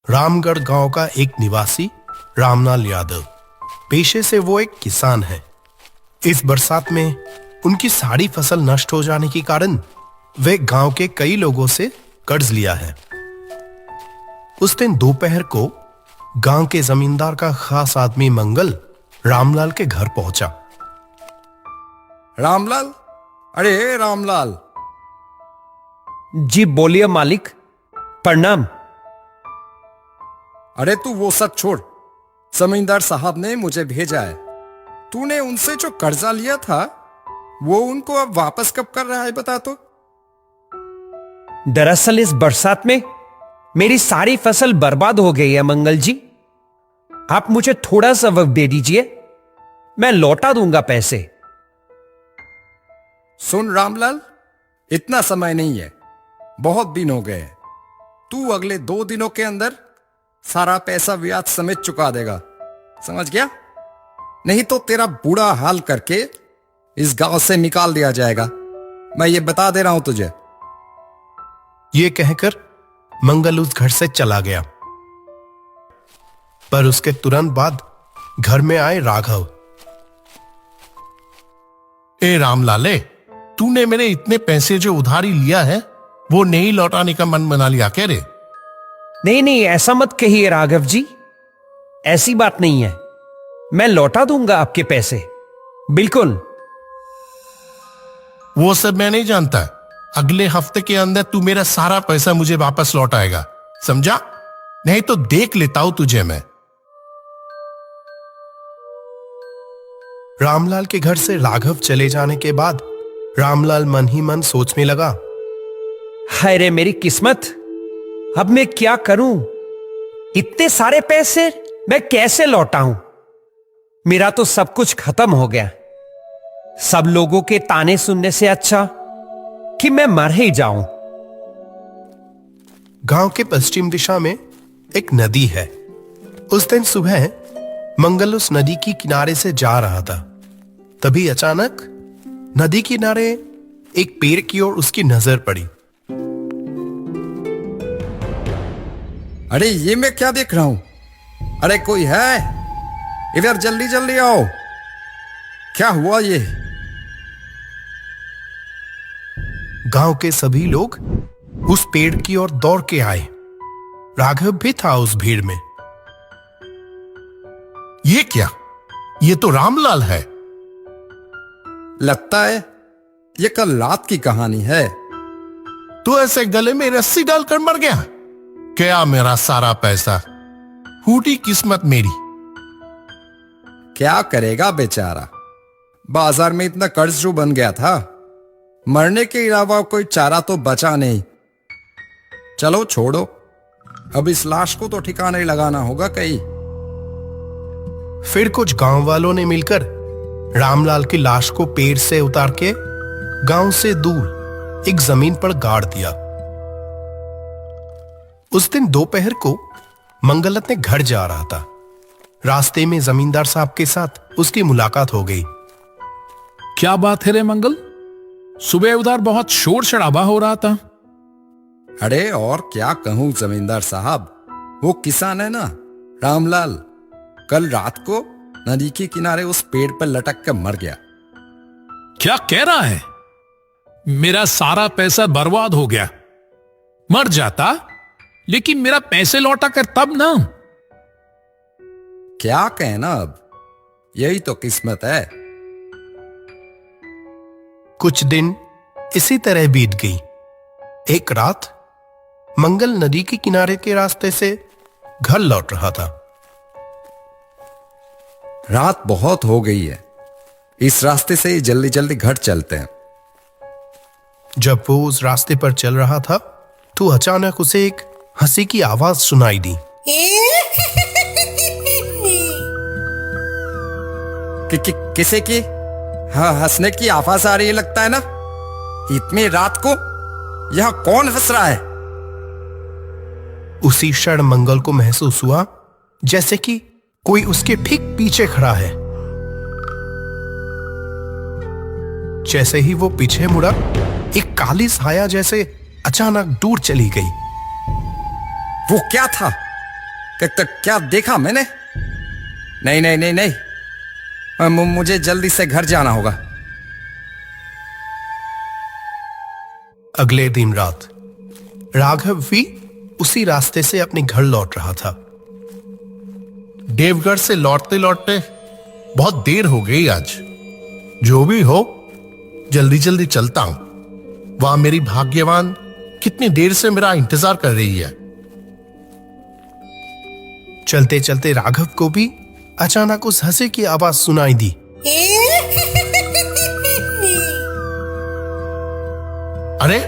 रामगढ़ गांव का एक निवासी रामलाल यादव, पेशे से वो एक किसान है। इस बरसात में उनकी सारी फसल नष्ट हो जाने के कारण वे गांव के कई लोगों से कर्ज लिया है। उस दिन दोपहर को गांव के जमींदार का खास आदमी मंगल रामलाल के घर पहुंचा। रामलाल, अरे रामलाल। जी बोलिए मालिक, प्रणाम। अरे तू वो सब छोड़, जमींदार साहब ने मुझे भेजा है। तूने उनसे जो कर्जा लिया था वो उनको अब वापस कब कर रहा है, बता तो। दरअसल इस बरसात में मेरी सारी फसल बर्बाद हो गई है मंगल जी। आप मुझे थोड़ा सा वक्त दे दीजिए, मैं लौटा दूंगा पैसे। सुन रामलाल, इतना समय नहीं है, बहुत दिन हो गए। तू अगले 2 दिनों के अंदर सारा पैसा ब्याज समेत चुका देगा, समझ गया? नहीं तो तेरा बुरा हाल करके इस गांव से निकाल दिया जाएगा, मैं ये बता दे रहा हूं तुझे। ये कहकर मंगल उस घर से चला गया। पर उसके तुरंत बाद घर में आए राघव। ए रामलाले, तूने मेरे इतने पैसे जो उधारी लिया है वो नहीं लौटाने का मन बना लिया क्या रे? नहीं नहीं, ऐसा मत कहिए राघव जी, ऐसी बात नहीं है। मैं लौटा दूंगा आपके पैसे, बिल्कुल। वो सब मैं नहीं जानता। अगले हफ्ते के अंदर तू मेरा सारा पैसा मुझे वापस लौटाएगा, समझा? नहीं तो देख लेता हूं तुझे मैं। रामलाल के घर से राघव चले जाने के बाद रामलाल मन ही मन सोचने लगा, हाय रे मेरी किस्मत, अब मैं क्या करूं? इतने सारे पैसे मैं कैसे लौटाऊं? मेरा तो सब कुछ खत्म हो गया। सब लोगों के ताने सुनने से अच्छा कि मैं मर ही जाऊं। गांव के पश्चिम दिशा में एक नदी है। उस दिन सुबह मंगल उस नदी की किनारे से जा रहा था। तभी अचानक नदी किनारे एक पेड़ की ओर उसकी नजर पड़ी। अरे ये मैं क्या देख रहा हूं? अरे कोई है इधर, जल्दी जल्दी आओ। क्या हुआ ये? गांव के सभी लोग उस पेड़ की ओर दौड़ के आए। राघव भी था उस भीड़ में। ये क्या? ये तो रामलाल है। लगता है ये कल रात की कहानी है। तू ऐसे गले में रस्सी डालकर मर गया? क्या मेरा सारा पैसा? फूटी किस्मत मेरी। क्या करेगा बेचारा, बाजार में इतना कर्जरू बन गया था, मरने के अलावा कोई चारा तो बचा नहीं। चलो छोड़ो, अब इस लाश को तो ठिकाने लगाना होगा कहीं। फिर कुछ गांव वालों ने मिलकर रामलाल की लाश को पेड़ से उतार के गांव से दूर एक जमीन पर गाड़ दिया। उस दिन दोपहर को मंगल अपने घर जा रहा था। रास्ते में जमींदार साहब के साथ उसकी मुलाकात हो गई। क्या बात है रे मंगल, सुबह उधर बहुत शोर शराबा हो रहा था। अरे और क्या कहूं जमींदार साहब, वो किसान है ना रामलाल, कल रात को नदी के किनारे उस पेड़ पर लटक कर मर गया। क्या कह रहा है? मेरा सारा पैसा बर्बाद हो गया। मर जाता लेकिन मेरा पैसे लौटा कर तब ना। क्या कहना, अब यही तो किस्मत है। कुछ दिन इसी तरह बीत गई। एक रात मंगल नदी के किनारे के रास्ते से घर लौट रहा था। रात बहुत हो गई है, इस रास्ते से जल्दी जल्दी घर चलते हैं। जब वो उस रास्ते पर चल रहा था तो अचानक उसे एक हंसी की आवाज सुनाई दी। किसे की? हाँ, हंसने की आवाज आ रही है लगता है ना। इतनी रात को यहां कौन हंस रहा है? उसी क्षण मंगल को महसूस हुआ जैसे कि कोई उसके ठीक पीछे खड़ा है। जैसे ही वो पीछे मुड़ा, एक काली साया जैसे अचानक दूर चली गई। वो क्या था? क्या देखा मैंने? नहीं नहीं नहीं नहीं, मुझे जल्दी से घर जाना होगा। अगले दिन रात राघव भी उसी रास्ते से अपने घर लौट रहा था। देवगढ़ से लौटते लौटते बहुत देर हो गई आज। जो भी हो, जल्दी जल्दी चलता हूं। वहां मेरी भाग्यवान कितनी देर से मेरा इंतजार कर रही है। चलते चलते राघव को भी अचानक उस हंसी की आवाज सुनाई दी। अरे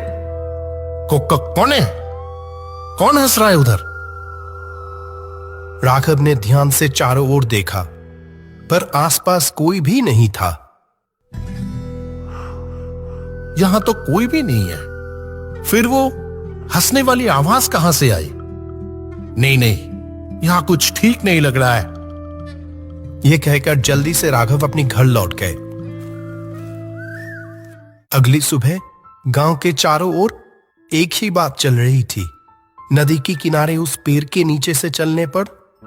कौन है? कौन हंस रहा है उधर? राघव ने ध्यान से चारों ओर देखा, पर आसपास कोई भी नहीं था। यहां तो कोई भी नहीं है। फिर वो हंसने वाली आवाज कहां से आई? नहीं नहीं, यहां कुछ ठीक नहीं लग रहा है। यह कहकर जल्दी से राघव अपने घर लौट गए। अगली सुबह गांव के चारों ओर एक ही बात चल रही थी। नदी के किनारे उस पेड़ के नीचे से चलने पर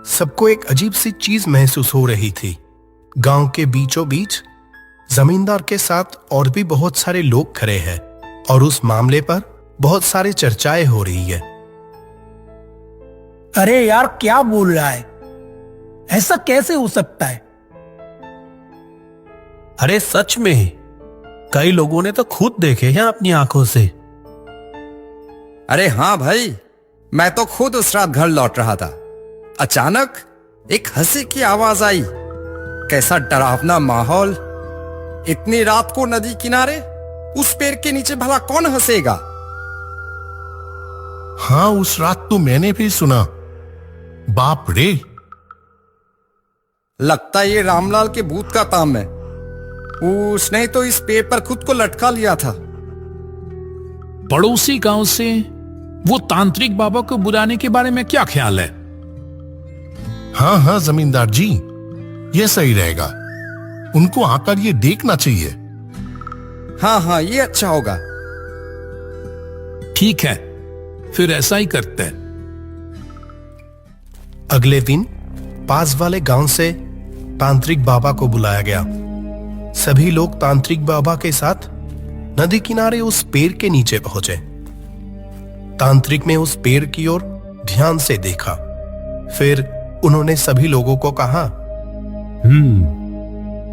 सबको एक अजीब सी चीज महसूस हो रही थी। गांव के बीचों बीच जमींदार के साथ और भी बहुत सारे लोग खड़े हैं और उस मामले पर बहुत सारी चर्चाएं हो रही है। अरे यार, क्या बोल रहा है? ऐसा कैसे हो सकता है? अरे सच में, कई लोगों ने तो खुद देखे हैं अपनी आंखों से। अरे हाँ भाई, मैं तो खुद उस रात घर लौट रहा था। अचानक एक हंसी की आवाज आई। कैसा डरावना माहौल। इतनी रात को नदी किनारे उस पेड़ के नीचे भला कौन हंसेगा? हाँ, उस रात तो मैंने भी सुना। बाप रे, लगता ये रामलाल के भूत का काम है। उसने तो इस पेड़ पर खुद को लटका लिया था। पड़ोसी गांव से वो तांत्रिक बाबा को बुलाने के बारे में क्या ख्याल है? हाँ हाँ जमींदार जी, ये सही रहेगा। उनको आकर ये देखना चाहिए। हाँ हाँ, ये अच्छा होगा। ठीक है, फिर ऐसा ही करते हैं। अगले दिन पास वाले गांव से तांत्रिक बाबा को बुलाया गया। सभी लोग तांत्रिक बाबा के साथ नदी किनारे उस पेड़ के नीचे पहुंचे। तांत्रिक ने उस पेड़ की ओर ध्यान से देखा। फिर उन्होंने सभी लोगों को कहा,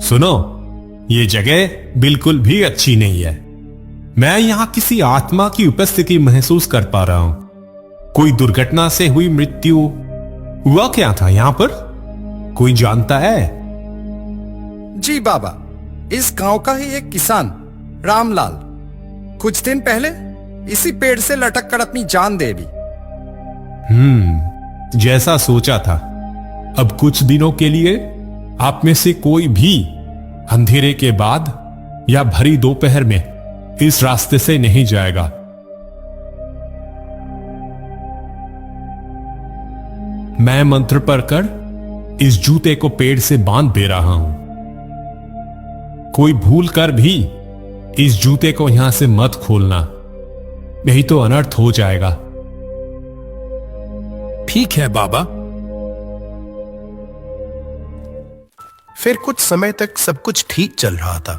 सुनो, ये जगह बिल्कुल भी अच्छी नहीं है। मैं यहां किसी आत्मा की उपस्थिति महसूस कर पा रहा हूं। कोई दुर्घटना से हुई मृत्यु हुआ क्या था यहां पर? कोई जानता है? जी बाबा, इस गांव का ही एक किसान रामलाल कुछ दिन पहले इसी पेड़ से लटक कर अपनी जान दे दी। जैसा सोचा था। अब कुछ दिनों के लिए आप में से कोई भी अंधेरे के बाद या भरी दोपहर में इस रास्ते से नहीं जाएगा। मैं मंत्र पढ़कर इस जूते को पेड़ से बांध दे रहा हूं। कोई भूल कर भी इस जूते को यहां से मत खोलना, नहीं तो अनर्थ हो जाएगा। ठीक है बाबा। फिर कुछ समय तक सब कुछ ठीक चल रहा था।